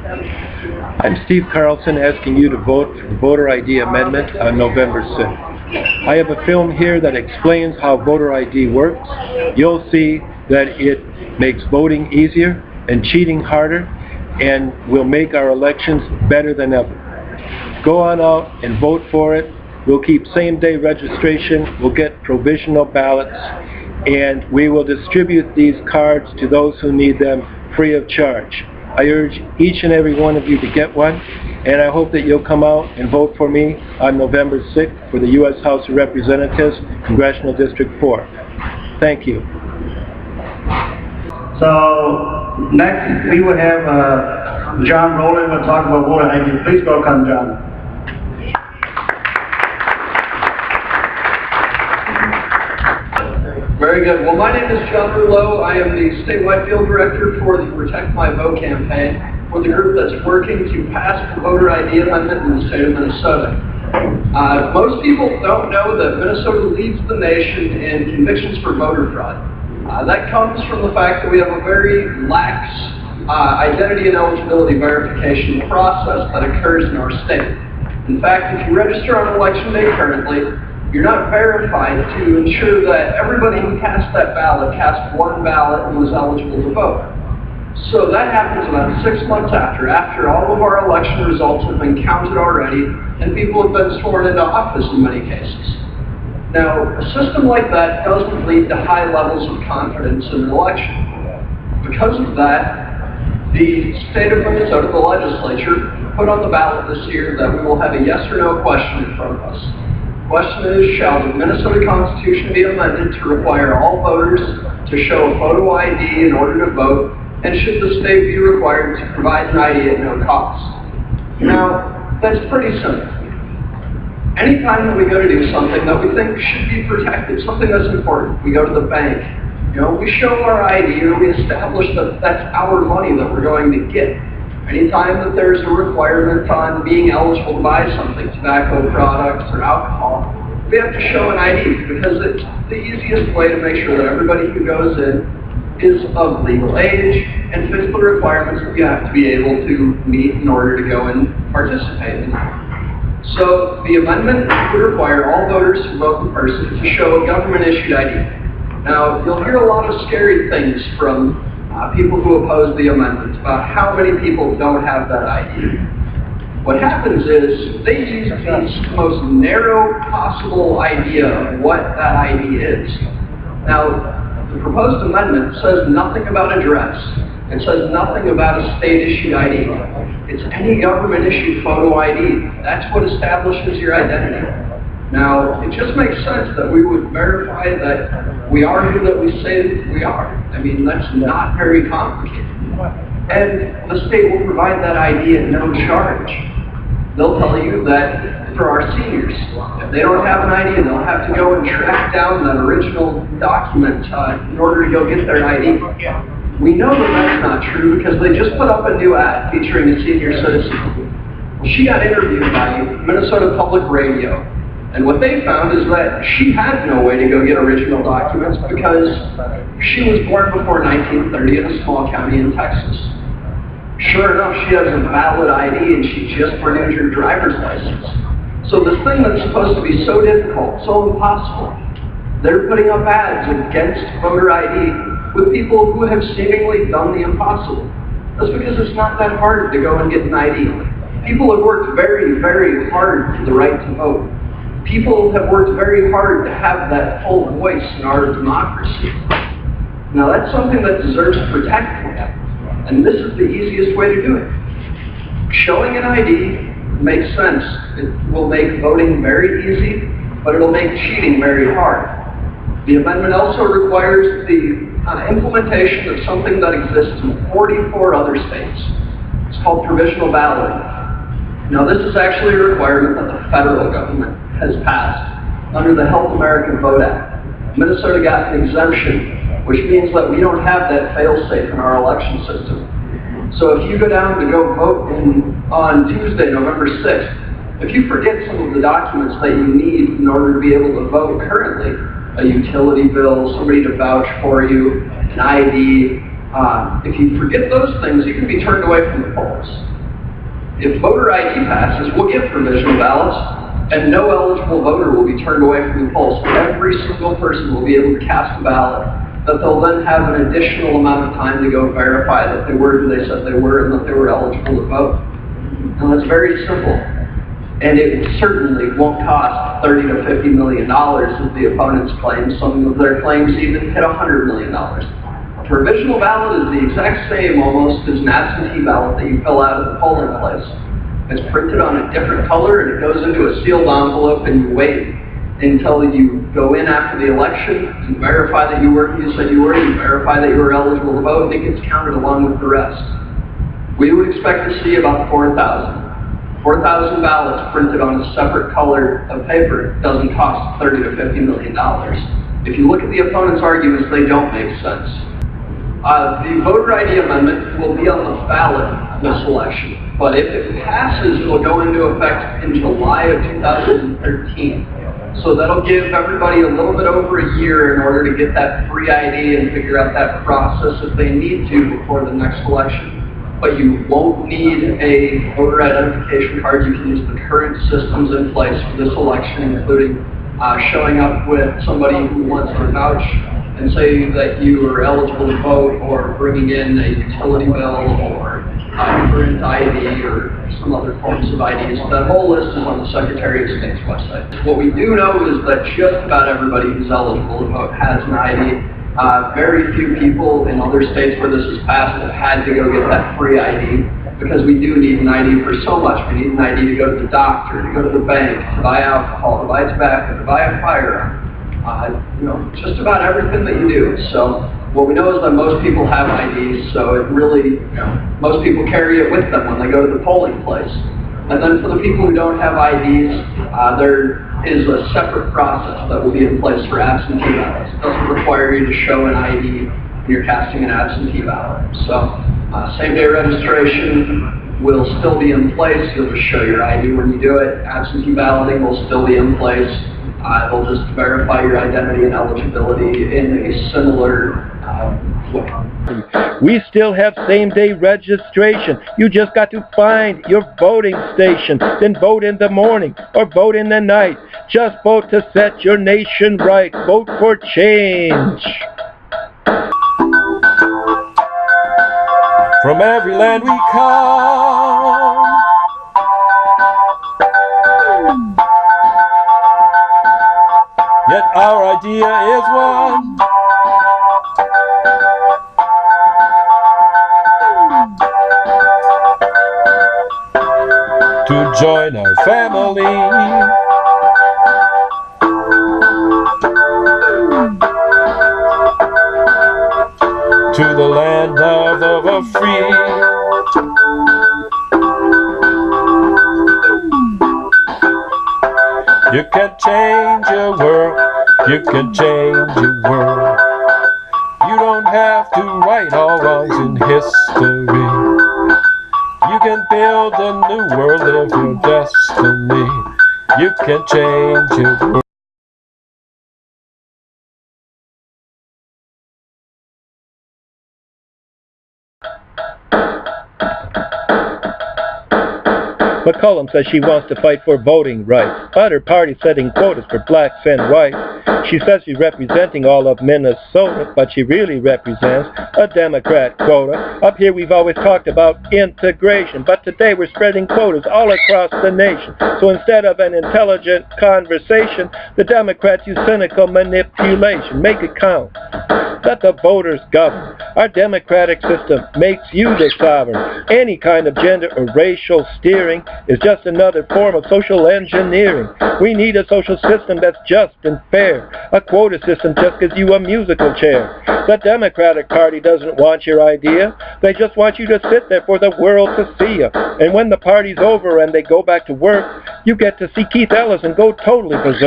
I'm Steve Carlson, asking you to vote for the voter ID amendment on November 6th. I have a film here that explains how voter ID works. You'll see that it makes voting easier and cheating harder, and will make our elections better than ever. Go on out and vote for it. We'll keep same-day registration. We'll get provisional ballots, and we will distribute these cards to those who need them free of charge. I urge each and every one of you to get one, and I hope that you'll come out and vote for me on November 6th for the U.S. House of Representatives, Congressional District 4. Thank you. So next we will have John Rowland will talk about voter ID. Please welcome John. Very good. Well, my name is John Rouleau. I am the statewide field director for the Protect My Vote campaign, with the group that's working to pass the voter ID amendment in the state of Minnesota. Most people don't know that Minnesota leads the nation in convictions for voter fraud. That comes from the fact that we have a very lax identity and eligibility verification process that occurs in our state. In fact, if you register on election day currently, you're not verified to ensure that everybody who cast that ballot cast one ballot and was eligible to vote. So that happens about 6 months after all of our election results have been counted already and people have been sworn into office in many cases. Now, a system like that doesn't lead to high levels of confidence in an election. Because of that, the state of Minnesota, the legislature, put on the ballot this year that we will have a yes or no question in front of us. The question is, shall the Minnesota Constitution be amended to require all voters to show a photo ID in order to vote, and should the state be required to provide an ID at no cost? Now, that's pretty simple. Anytime that we go to do something that we think should be protected, something that's important, we go to the bank, we show our ID, or we establish that that's our money that we're going to get. Anytime that there's a requirement on being eligible to buy something, tobacco products or alcohol, we have to show an ID, because it's the easiest way to make sure that everybody who goes in is of legal age and fits the requirements that you have to be able to meet in order to go and participate in. So the amendment would require all voters who vote in person to show a government-issued ID. Now, you'll hear a lot of scary things from people who oppose the amendment about how many people don't have that ID. What happens is they use the most narrow possible idea of what that ID is. Now, the proposed amendment says nothing about address. It says nothing about a state-issued ID. It's any government-issued photo ID. That's what establishes your identity. Now, it just makes sense that we would verify that we are who that we say we are. I mean, that's not very complicated. And the state will provide that ID at no charge. They'll tell you that for our seniors, if they don't have an ID, they'll have to go and track down that original document in order to go get their ID. We know that that's not true because they just put up a new ad featuring a senior citizen. She got interviewed by Minnesota Public Radio. And what they found is that she had no way to go get original documents because she was born before 1930 in a small county in Texas. Sure enough, she has a valid ID and she just renewed her driver's license. So this thing that's supposed to be so difficult, so impossible, they're putting up ads against voter ID with people who have seemingly done the impossible. That's because it's not that hard to go and get an ID. People have worked very, very hard for the right to vote. People have worked very hard to have that full voice in our democracy. Now that's something that deserves protection, and this is the easiest way to do it. Showing an ID makes sense. It will make voting very easy, but it'll make cheating very hard. The amendment also requires the implementation of something that exists in 44 other states. It's called provisional balloting. Now this is actually a requirement that the federal government has passed under the Help America Vote Act. Minnesota got an exemption, which means that we don't have that fail-safe in our election system. So if you go down to go vote on Tuesday, November 6th, if you forget some of the documents that you need in order to be able to vote currently, a utility bill, somebody to vouch for you, an ID, if you forget those things, you can be turned away from the polls. If voter ID passes, we'll give provisional ballots, and no eligible voter will be turned away from the polls. Every single person will be able to cast a ballot that they'll then have an additional amount of time to go verify that they were who they said they were and that they were eligible to vote. And that's very simple. And it certainly won't cost $30 to $50 million as the opponents claim. Some of their claims even hit $100 million. A provisional ballot is the exact same almost as an absentee ballot that you fill out at the polling place. It's printed on a different color and it goes into a sealed envelope, and you wait until you go in after the election, you verify that you were who you said you were, you verify that you were eligible to vote, and it gets counted along with the rest. We would expect to see about 4,000 ballots printed on a separate color of paper. It doesn't cost $30 to $50 million. If you look at the opponents' arguments, they don't make sense. The voter ID amendment will be on the ballot this election, but if it passes, it will go into effect in July of 2013. So that'll give everybody a little bit over a year in order to get that free ID and figure out that process if they need to before the next election. But you won't need a voter identification card. You can use the current systems in place for this election, including showing up with somebody who wants to vouch and say that you are eligible to vote, or bringing in a utility bill or current ID or some other forms of IDs. That whole list is on the Secretary of State's website. What we do know is that just about everybody who's eligible to vote has an ID. Very few people in other states where this is passed have had to go get that free ID, because we do need an ID for so much. We need an ID to go to the doctor, to go to the bank, to buy alcohol, to buy tobacco, to buy a firearm. Just about everything that you do. So what we know is that most people have IDs, so it really, most people carry it with them when they go to the polling place. And then for the people who don't have IDs, there is a separate process that will be in place for absentee ballots. It doesn't require you to show an ID when you're casting an absentee ballot. So same-day registration will still be in place. You'll just show your ID when you do it. Absentee balloting will still be in place. It'll just verify your identity and eligibility in a similar way. We still have same-day registration. You just got to find your voting station, then vote in the morning or vote in the night. Just vote to set your nation right. Vote for change. From every land we come, yet our idea is one. To join our family, to the land of the free. You can change your world, you can change your world. You don't have to right all wrongs in history. You can build a new world of your destiny. You can change your world. McCollum says she wants to fight for voting rights, but her party's setting quotas for blacks and whites. She says she's representing all of Minnesota, but she really represents a Democrat quota. Up here we've always talked about integration, but today we're spreading quotas all across the nation. So instead of an intelligent conversation, the Democrats use cynical manipulation. Make it count. Let the voters govern. Our democratic system makes you the sovereign. Any kind of gender or racial steering is just another form of social engineering. We need a social system that's just and fair. A quota system just gives you a musical chair. The Democratic Party doesn't want your idea. They just want you to sit there for the world to see you. And when the party's over and they go back to work, you get to see Keith Ellison go totally berserk.